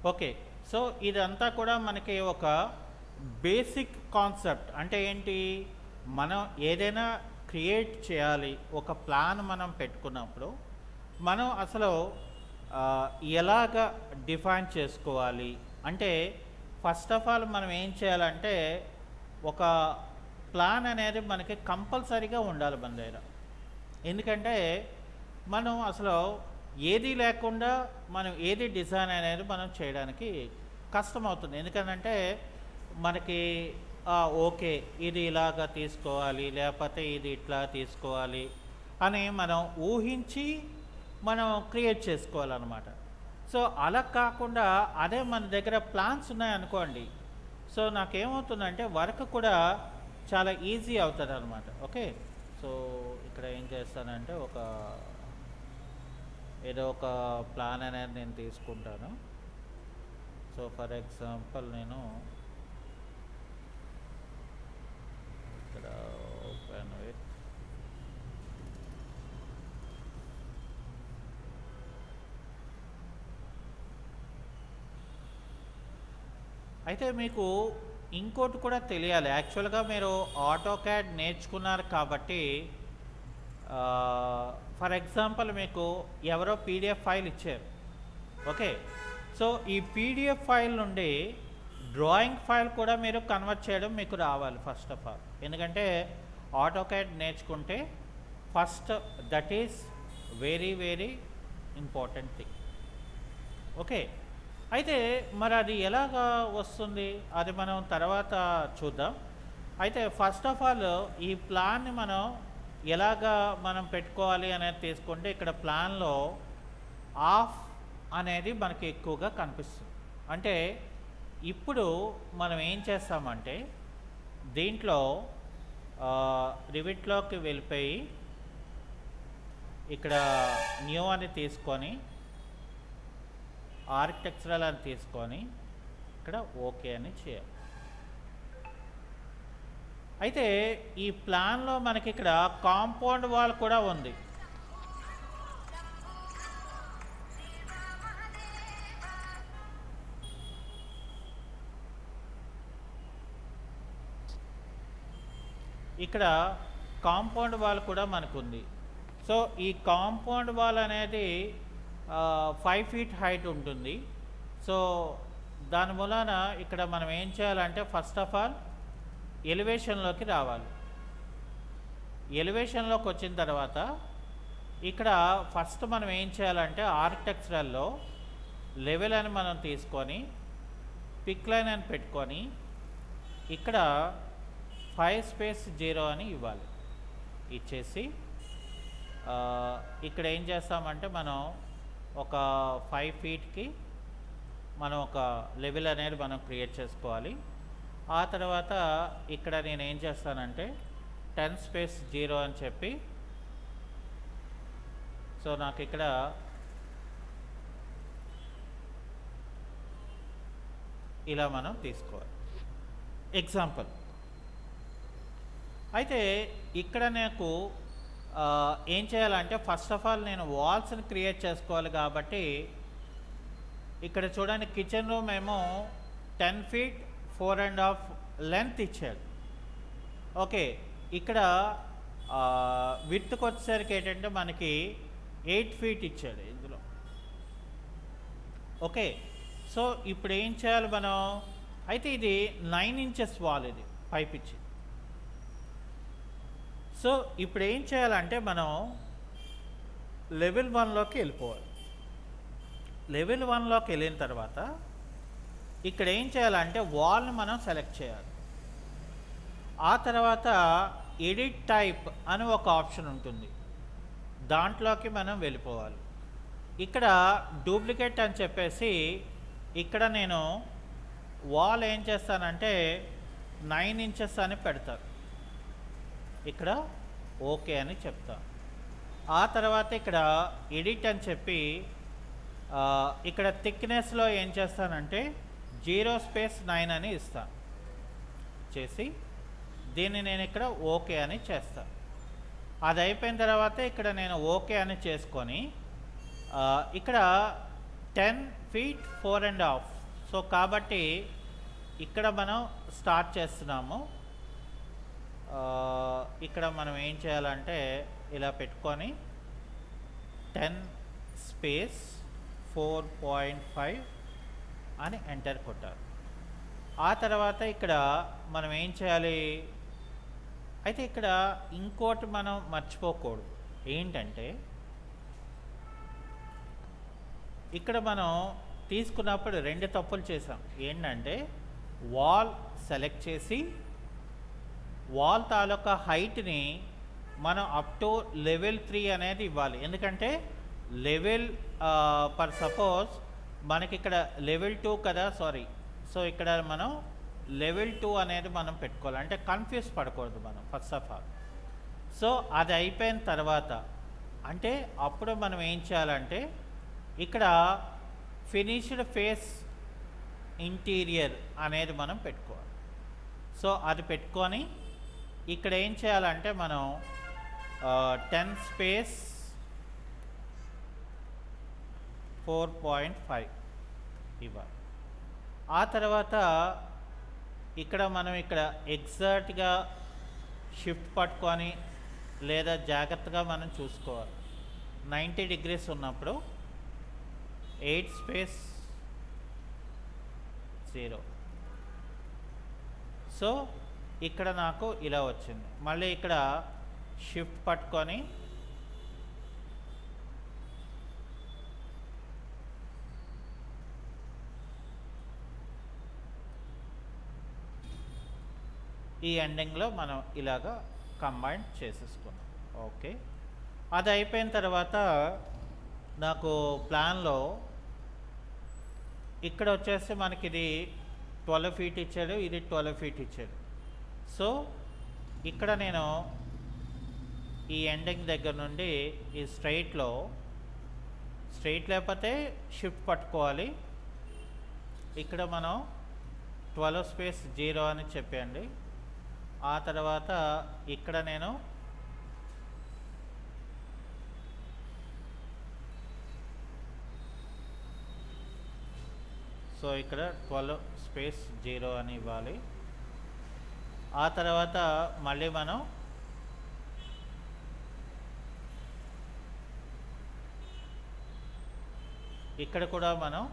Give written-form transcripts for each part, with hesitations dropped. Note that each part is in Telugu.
ఓకే. సో ఇదంతా కూడా మనకి ఒక బేసిక్ కాన్సెప్ట్. అంటే ఏంటి? మనం ఏదైనా క్రియేట్ చేయాలి. ఒక ప్లాన్ మనం పెట్టుకున్నప్పుడు, మనం అసలు ఎలాగ డిఫైన్ చేసుకోవాలి? అంటే ఫస్ట్ ఆఫ్ ఆల్ మనం ఏం చేయాలంటే, ఒక ప్లాన్ అనేది మనకి కంపల్సరీగా ఉండాలి మన దగ్గర. ఎందుకంటే మనం అసలు ఏది లేకుండా మనం ఏది డిజైన్ అనేది మనం చేయడానికి కష్టమవుతుంది. ఎందుకనంటే మనకి ఓకే, ఇది ఇలాగ తీసుకోవాలి, లేకపోతే ఇది ఇట్లా తీసుకోవాలి అని మనం ఊహించి మనం క్రియేట్ చేసుకోవాలన్నమాట. సో అలా కాకుండా అదే మన దగ్గర ప్లాన్స్ ఉన్నాయనుకోండి, సో నాకేమవుతుందంటే వర్క్ కూడా చాలా ఈజీ అవుతుంది అనమాట. ఓకే. సో ఇక్కడ ఏం చేస్తానంటే ఏదో ఒక ప్లాన్ అనేది నేను తీసుకుంటాను. సో ఫర్ ఎగ్జాంపుల్ నేను ఇక్కడ ఓపెన్ విత్ అయితే మీకు ఇంకోటి కూడా తెలియాలి. యాక్చువల్గా మీరు ఆటోక్యాడ్ నేర్చుకున్నారు కాబట్టి ఫర్ ఎగ్జాంపుల్ మీకు ఎవరో పీడిఎఫ్ ఫైల్ ఇచ్చారు. ఓకే. సో ఈ పీడిఎఫ్ ఫైల్ నుండి డ్రాయింగ్ ఫైల్ కూడా మీరు కన్వర్ట్ చేయడం మీకు రావాలి ఫస్ట్ ఆఫ్ ఆల్. ఎందుకంటే ఆటోక్యాడ్ నేర్చుకుంటే first that is very very important thing. Okay. అయితే మరి అది ఎలాగా వస్తుంది అది మనం తర్వాత చూద్దాం. అయితే ఫస్ట్ ఆఫ్ ఆల్ ఈ ప్లాన్ని మనం ఎలాగా మనం పెట్టుకోవాలి అనేది తీసుకుంటే, ఇక్కడ ప్లాన్లో ఆఫ్ అనేది మనకి ఎక్కువగా కనిపిస్తుంది. అంటే ఇప్పుడు మనం ఏం చేస్తామంటే దీంట్లో రివిట్లోకి వెళ్ళిపోయి ఇక్కడ న్యూ అని తీసుకొని ఆర్కిటెక్చరల్ అని తీసుకొని ఇక్కడ ఓకే అని చేయాలి. అయితే ఈ ప్లాన్లో మనకి ఇక్కడ కాంపౌండ్ వాల్ కూడా ఉంది. ఇక్కడ కాంపౌండ్ వాల్ కూడా మనకు ఉంది. సో ఈ కాంపౌండ్ వాల్ అనేది 5 feet హైట్ ఉంటుంది. సో దాని మూలాన ఇక్కడ మనం ఏం చేయాలంటే ఫస్ట్ ఆఫ్ ఆల్ ఎలివేషన్లోకి రావాలి. ఎలివేషన్లోకి వచ్చిన తర్వాత ఇక్కడ ఫస్ట్ మనం ఏం చేయాలంటే ఆర్కిటెక్చరల్లో లెవెల్ అని మనం తీసుకొని పిక్ లైన్ అని పెట్టుకొని ఇక్కడ 5:0 అని ఇవ్వాలి. ఇచ్చేసి ఇక్కడ ఏం చేస్తామంటే మనం ఒక 5 feetకి మనం ఒక లెవెల్ అనేది మనం క్రియేట్ చేసుకోవాలి. ఆ తర్వాత ఇక్కడ నేను ఏం చేస్తానంటే 10:0 అని చెప్పి, సో నాకు ఇక్కడ ఇలా మనం తీసుకోవాలి ఎగ్జాంపుల్. అయితే ఇక్కడ నాకు ఏం చేయాలంటే ఫస్ట్ ఆఫ్ ఆల్ నేను వాల్స్ని క్రియేట్ చేసుకోవాలి కాబట్టి ఇక్కడ చూడండి కిచెన్ రూమ్ ఏమో 10 feet 4.5 లెంత్ ఇచ్చాడు. ఓకే. ఇక్కడ విడ్త్కి వచ్చేసరికి ఏంటంటే మనకి 8 feet ఇచ్చాడు ఇందులో. ఓకే. సో ఇప్పుడు ఏం చేయాలి మనం? అయితే ఇది 9 inches వాల్, ఇది పైప్ ఇచ్చి. సో ఇప్పుడు ఏం చేయాలంటే మనం లెవెల్ 1లోకి వెళ్ళిపోవాలి. లెవెల్ 1లోకి వెళ్ళిన తర్వాత ఇక్కడ ఏం చేయాలంటే వాల్ని మనం సెలెక్ట్ చేయాలి. ఆ తర్వాత ఎడిట్ టైప్ అని ఒక ఆప్షన్ ఉంటుంది, దాంట్లోకి మనం వెళ్ళిపోవాలి. ఇక్కడ డూప్లికేట్ అని చెప్పేసి ఇక్కడ నేను వాల్ ఏం చేస్తానంటే 9 inches అని పెడతాను. ఇక్కడ ఓకే అని చెప్తా. ఆ తర్వాత ఇక్కడ ఎడిట్ అని చెప్పి ఇక్కడ థిక్నెస్లో ఏం చేస్తానంటే 0.9 అని ఇస్తాను. చేసి దీన్ని నేను ఇక్కడ ఓకే అని చేస్తాను. అది అయిపోయిన తర్వాత ఇక్కడ నేను ఓకే అని చేసుకొని ఇక్కడ 10 ఫీట్ 4.5. సో కాబట్టి ఇక్కడ మనం స్టార్ట్ చేస్తున్నాము. ఇక్కడ మనం ఏం చేయాలంటే ఇలా పెట్టుకొని 10 స్పేస్ 4.5 అని ఎంటర్ కొట్టాలి. ఆ తర్వాత ఇక్కడ మనం ఏం చేయాలి, అయితే ఇక్కడ ఇంకోటి మనం మర్చిపోకూడదు. ఏంటంటే ఇక్కడ మనం తీసుకున్నప్పుడు 2 తప్పులు చేసాం. ఏంటంటే వాల్ సెలెక్ట్ చేసి వాల్ తాలూకా హైట్ని మనం అప్ టు లెవెల్ 3 అనేది ఇవ్వాలి. ఎందుకంటే లెవెల్ పర్ సపోజ్ మనకి ఇక్కడ లెవెల్ 2 కదా, సారీ. సో ఇక్కడ మనం లెవెల్ 2 అనేది మనం పెట్టుకోవాలి. అంటే కన్ఫ్యూజ్ పడకూడదు మనం ఫస్ట్ ఆఫ్ ఆల్. సో అది అయిపోయిన తర్వాత అంటే అప్పుడు మనం ఏం చేయాలంటే ఇక్కడ ఫినిష్డ్ ఫేస్ ఇంటీరియర్ అనేది మనం పెట్టుకోవాలి. సో అది పెట్టుకొని ఇక్కడ ఏం చేయాలంటే మనం 10 స్పేస్ 4.5 ఇవ్వాలి. ఆ తర్వాత ఇక్కడ మనం ఇక్కడ ఎగ్జాక్ట్గా షిఫ్ట్ పట్టుకొని లేదా జాగ్రత్తగా మనం చూసుకోవాలి. 90 degrees ఉన్నప్పుడు 8 స్పేస్ 0. సో ఇక్కడ నాకు ఇలా వచ్చింది. మళ్ళీ ఇక్కడ షిఫ్ట్ పట్టుకొని ఈ ఎండింగ్లో మనం ఇలాగా కంబైన్ చేసేసుకున్నాం. ఓకే, అది అయిపోయిన తర్వాత నాకు ప్లాన్లో ఇక్కడ వచ్చేసి మనకి ఇది 12 feet ఇచ్చాడు, ఇది 12 feet ఇచ్చాడు. సో ఇక్కడ నేను ఈ ఎండింగ్ దగ్గర నుండి ఈ స్ట్రైట్ లేకపోతే షిఫ్ట్ పట్టుకోవాలి. ఇక్కడ మనం 12 స్పేస్ 0 అని చెప్పండి. ఆ తర్వాత ఇక్కడ నేను సో ఇక్కడ 12 స్పేస్ 0 అని ఇవ్వాలి. ఆ తర్వాత మళ్ళీ మనం ఇక్కడ కూడా మనం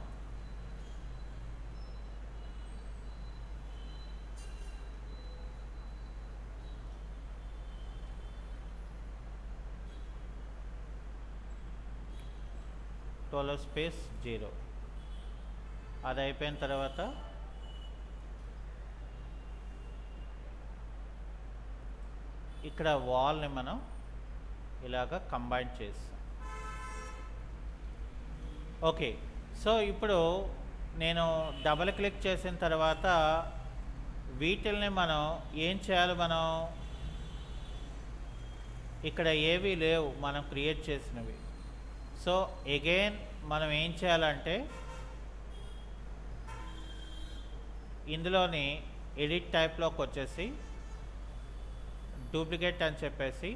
స్పేస్ 0 అది అయిపోయిన తర్వాత ఇక్కడ వాల్ని మనం ఇలాగ కంబైన్ చేస్తాం. ఓకే, సో ఇప్పుడు నేను డబల్ క్లిక్ చేసిన తర్వాత వీటిల్ని మనం ఏం చేయాలి, మనం ఇక్కడ ఏవి లేవు మనం క్రియేట్ చేసినవి. సో అగైన్ మనం ఏం చేయాలంటే ఇందులోని ఎడిట్ టైప్లోకి వచ్చేసి డూప్లికేట్ అని చెప్పేసి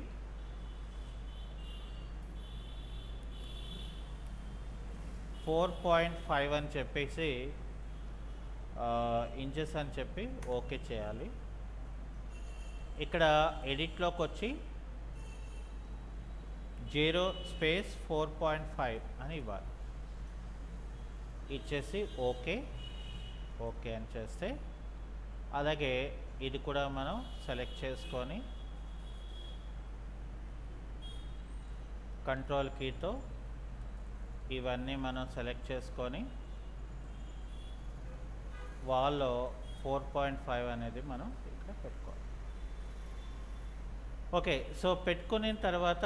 .5 అని చెప్పేసి ఇంచెస్ అని చెప్పి ఓకే చేయాలి. ఇక్కడ ఎడిట్లోకి వచ్చి 0 స్పేస్ 4.5 అని ఇవ్వాలి. ఇచ్చేసి ఓకే అని చేస్తే, అలాగే ఇది కూడా మనం సెలెక్ట్ చేసుకొని కంట్రోల్ కీతో ఇవన్నీ మనం సెలెక్ట్ చేసుకొని వాల్లో 4.5 అనేది మనం ఇక్కడ పెట్టుకోవాలి. ఓకే, సో పెట్టుకున్న తర్వాత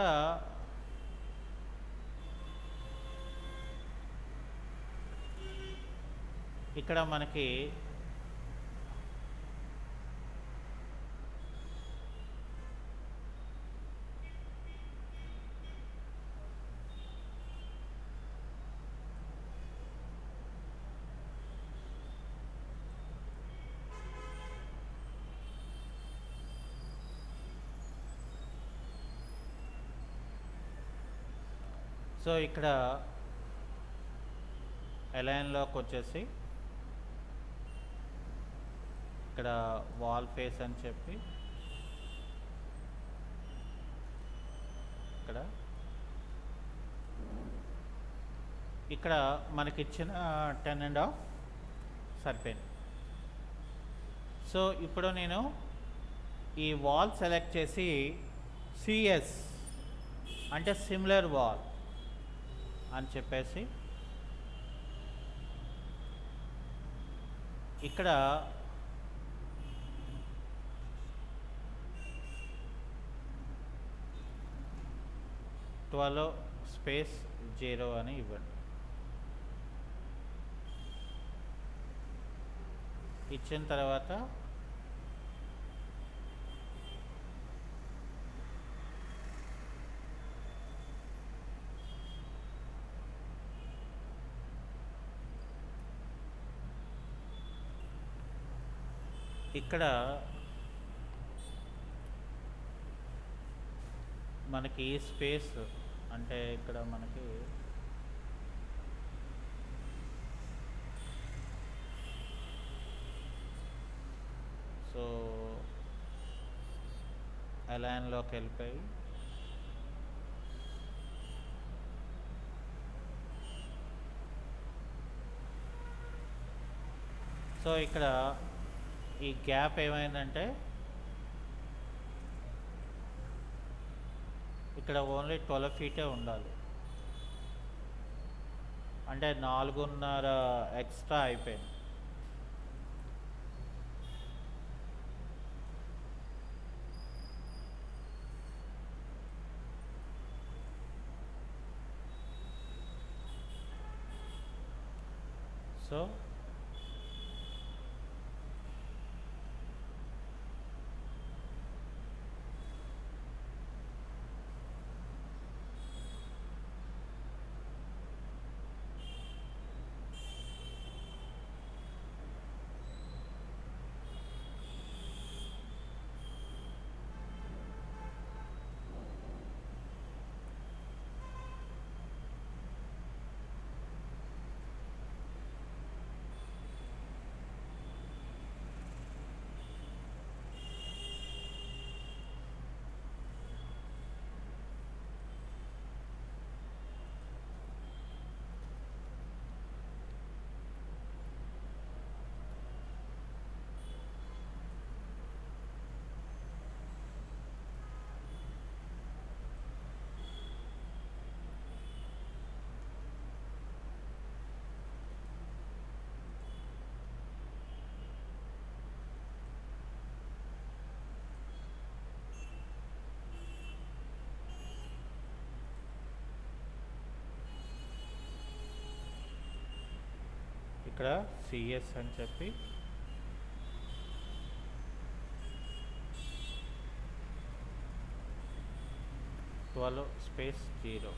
ఇక్కడ మనకి సో ఇక్కడ అలైన్లోకి వచ్చేసి ఇక్కడ వాల్ ఫేస్ అని చెప్పి ఇక్కడ ఇక్కడ మనకిచ్చిన 10.5 సరిపోయింది. సో ఇప్పుడు నేను ఈ వాల్ సెలెక్ట్ చేసి సిఎస్ అంటే సిమిలర్ వాల్ అని చెప్పేసి ఇక్కడ స్పేస్ 0 అని ఇవ్వండి. ఇచ్చిన తర్వాత ఇక్కడ మనకి ఈ స్పేస్ అంటే ఇక్కడ మనకి సో అలైన్లోకి వెళ్ళిపోయి సో ఇక్కడ ఈ గ్యాప్ ఏమైందంటే ఇక్కడ ఓన్లీ 12 ఫీటే ఉండాలి, అంటే 4.5 ఎక్స్ట్రా అయిపోయింది. సో ఇక్కడ సిఎస్ అని చెప్పి స్పేస్ 0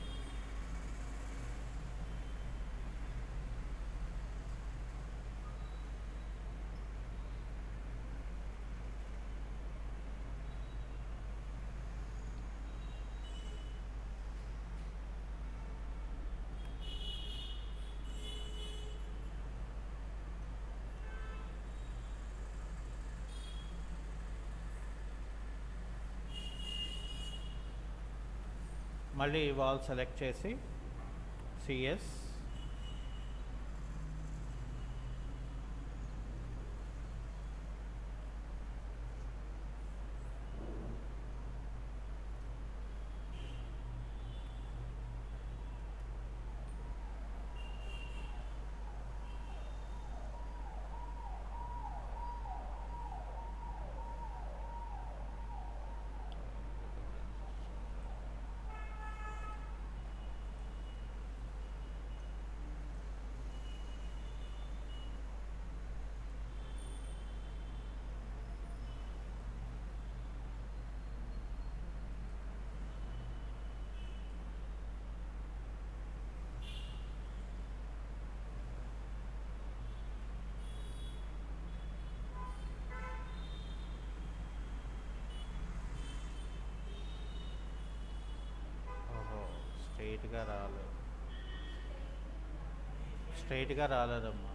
మళ్ళీ వాల్ సెలెక్ట్ చేసి సిఎస్ స్ట్రైట్గా రాలేదు. స్ట్రైట్గా రాలేదమ్మా.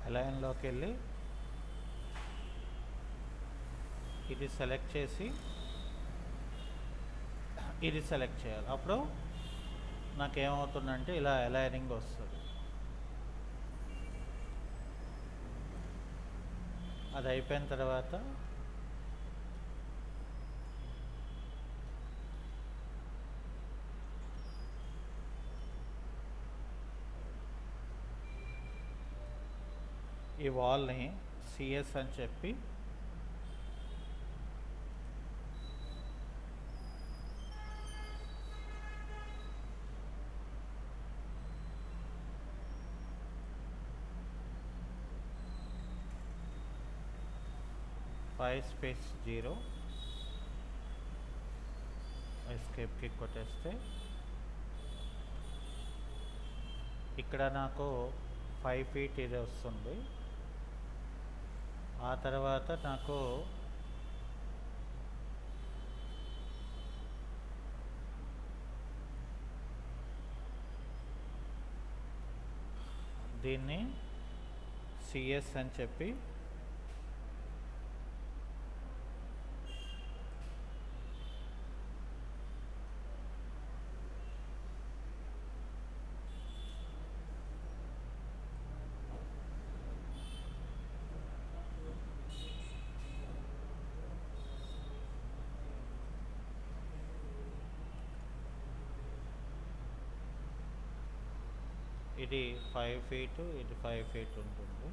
అలైన్లోకి వెళ్ళి ఇది సెలెక్ట్ చేసి ఇది సెలెక్ట్ చేయాలి. అప్పుడు నాకేమవుతుందంటే ఇలా అలైనింగ్ వస్తుంది. అది అయిపోయిన తర్వాత ఈ వాల్ని సిఎస్ అని చెప్పి (5) ఎస్కేప్కి కొట్టేస్తే ఇక్కడ నాకు 5 feet ఇది వస్తుంది. ఆ తర్వాత నాకు దీన్ని సిఎస్ అని చెప్పి ఇది 5 feet, ఇది 5 feet ఉంటుంది.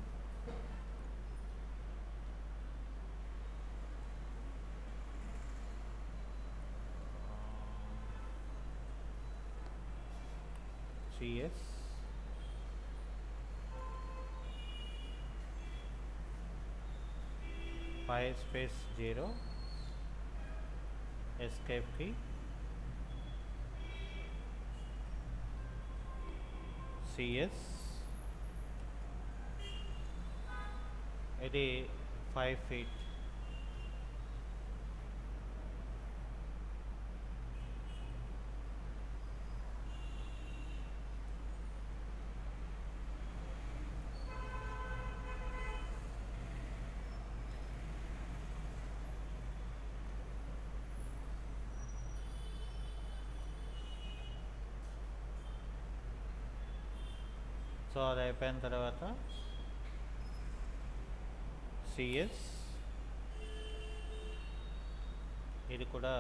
సిఎస్ (5) ఎస్కేప్కి సిఎస్ ఇది 5 feet. సో అది అయిపోయిన తర్వాత సిఎస్ ఇది కూడా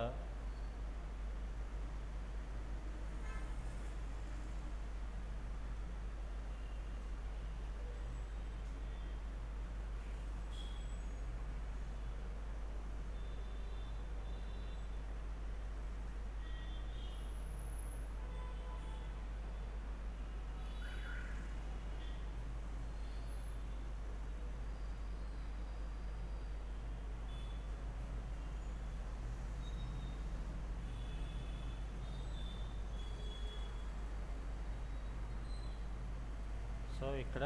సో ఇక్కడ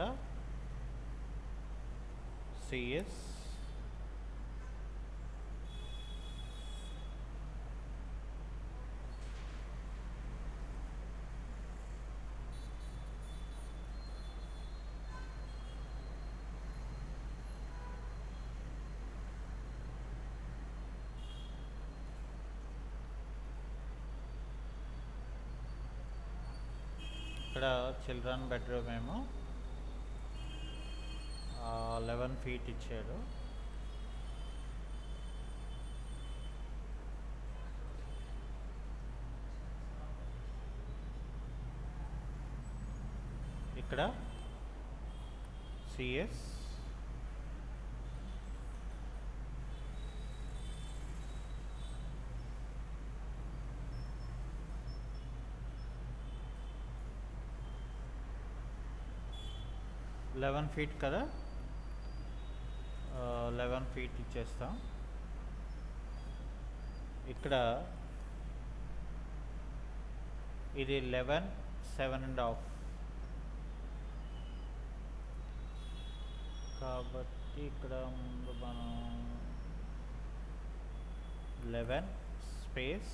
సిఎస్ ఇక్కడ చిల్డ్రన్ బెడ్రూమ్ ఏమో 11 ఫీట్ ఇచ్చాడు. ఇక్కడ సిఎస్ లెవెన్ ఫీట్ కదా, 11 ఫీట్ ఇచ్చేస్తాం. ఇక్కడ ఇది 11 7.5 కాబట్టి ఇక్కడ ముందు మనం 11 స్పేస్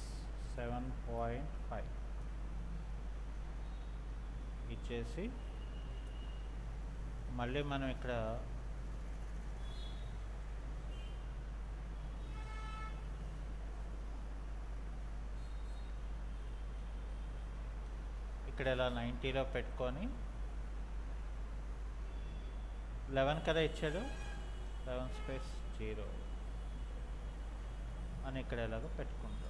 7.5 ఇచ్చేసి మళ్ళీ మనం ఇక్కడ ఇలా 90లో పెట్టుకొని 11 కదా ఇచ్చాడు, 11 స్పేస్ 0 అని ఇక్కడ ఎలాగో పెట్టుకుంటాం.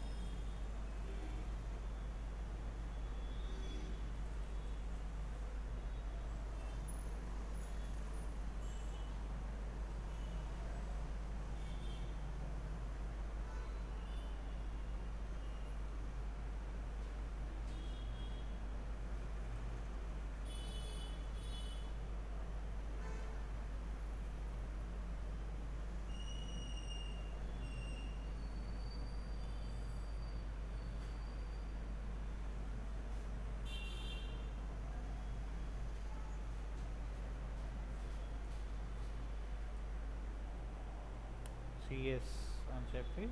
సిఎస్ అని చెప్పి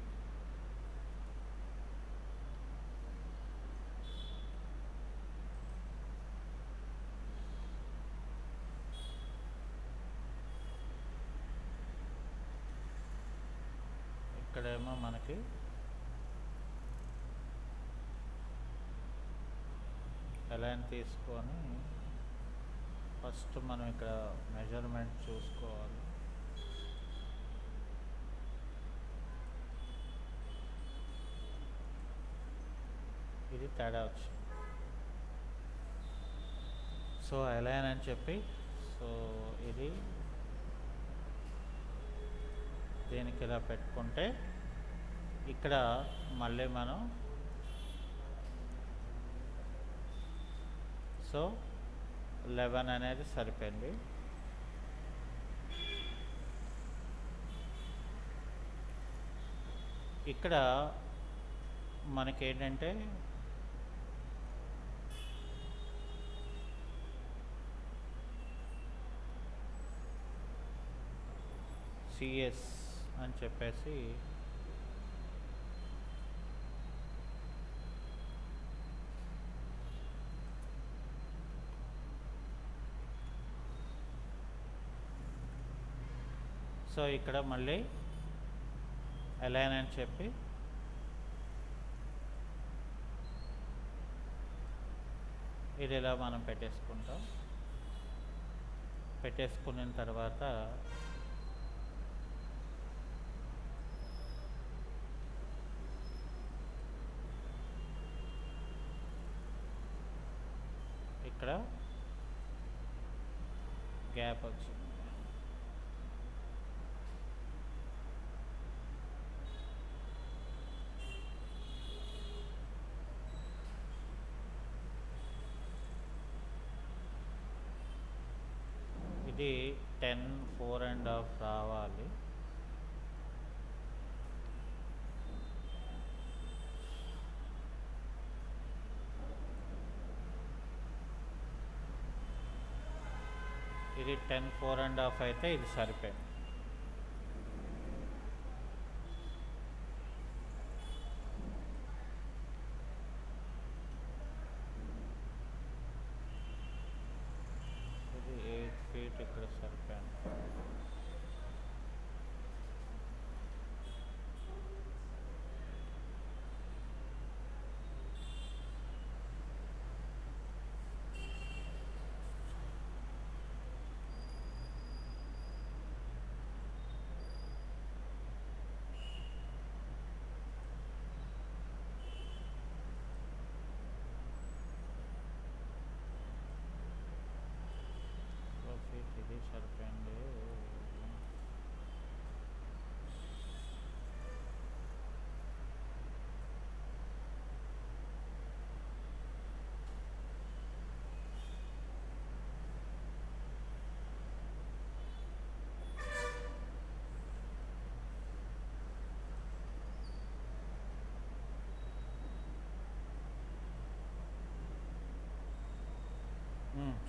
ఇక్కడేమో మనకి లైన్ తీసుకొని ఫస్ట్ మనం ఇక్కడ మెజర్మెంట్ చూసుకోవాలి. ఇది తేడా వచ్చింది. సో అలైన్ అని చెప్పి సో ఇది దీనికి ఇలా పెట్టుకుంటే ఇక్కడ మళ్ళీ మనం సో 11 అనేది సరిపోయింది. ఇక్కడ మనకేంటంటే సిఎస్ అని చెప్పేసి సో ఇక్కడ మళ్ళీ అలైన్ అని చెప్పి ఇది ఇలా మనం పెట్టేసుకుంటాం. పెట్టేసుకున్న తర్వాత ఇక్కడ గ్యాప్ వచ్చింది. ఇది 10 4.5 రావాలి. ఇది 10 4.5 అయితే ఇది సరిపోయింది. ఇది 8 feet ఇక్కడ సరిపోయింది. ఇది సరిపోయింది.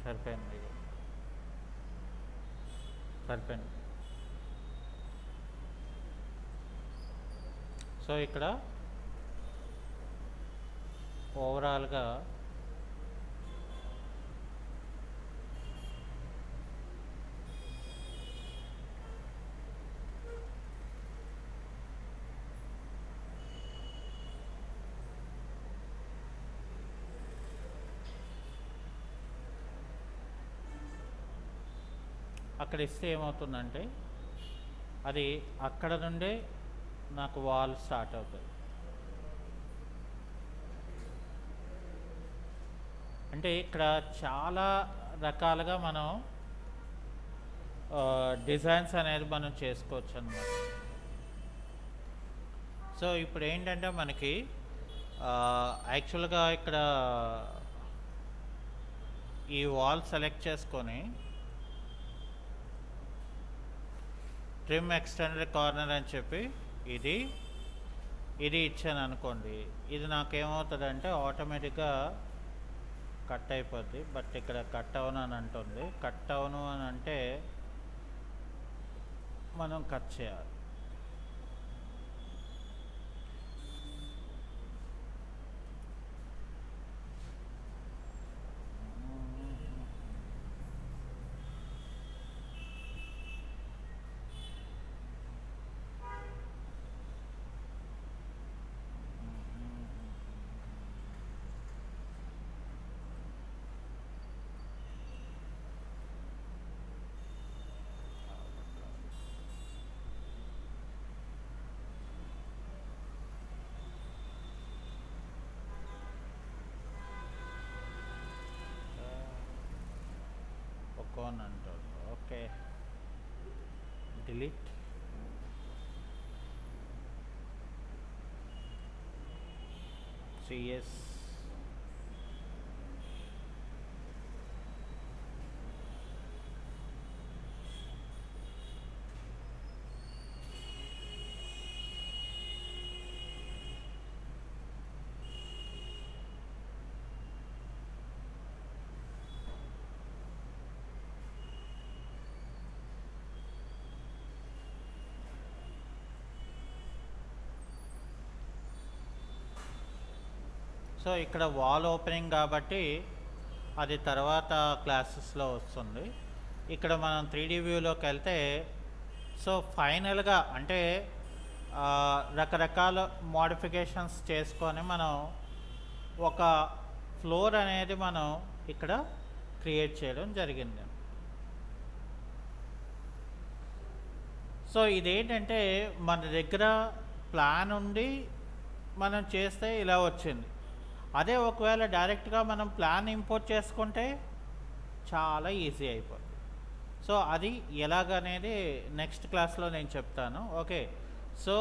సరిపోయింది. ఇది సరిపోయింది. సో ఇక్కడ ఓవరాల్గా అక్కడ ఇస్తే ఏమవుతుందంటే అది అక్కడ నుండే నాకు వాల్ స్టార్ట్ అవుతుంది. అంటే ఇక్కడ చాలా రకాలుగా మనం డిజైన్స్ అనేది మనం చేసుకోవచ్చు అన్నమాట. సో ఇప్పుడు ఏంటంటే మనకి యాక్చువల్గా ఇక్కడ ఈ వాల్ సెలెక్ట్ చేసుకొని ట్రిమ్ ఎక్స్టెండెడ్ కార్నర్ అని చెప్పి ఇది ఇచ్చాను అనుకోండి, ఇది నాకేమవుతుంది ఆటోమేటిక్గా కట్ అయిపోద్ది. బట్ ఇక్కడ కట్ అవును అని అంటుంది. కట్ అవును అని అంటే మనం కట్ చేయాలి. కోన్ అంటుంది. Okay, delete. సిఎస్ సో ఇక్కడ వాల్ ఓపెనింగ్ కాబట్టి అది తర్వాత క్లాసెస్లో వస్తుంది. ఇక్కడ మనం 3D వ్యూలోకి వెళ్తే సో ఫైనల్గా అంటే రకరకాల మోడిఫికేషన్స్ చేసుకొని మనం ఒక ఫ్లోర్ అనేది మనం ఇక్కడ క్రియేట్ చేయడం జరిగింది. సో ఇదేంటంటే మన దగ్గర ప్లాన్ ఉండి మనం చేస్తే ఇలా వచ్చింది. అదే ఒకవేళ డైరెక్ట్గా మనం ప్లాన్ ఇంపోర్ట్ చేసుకుంటే చాలా ఈజీ అయిపోతుంది. సో అది ఎలాగనేది నెక్స్ట్ క్లాస్లో నేను చెప్తాను. Okay, so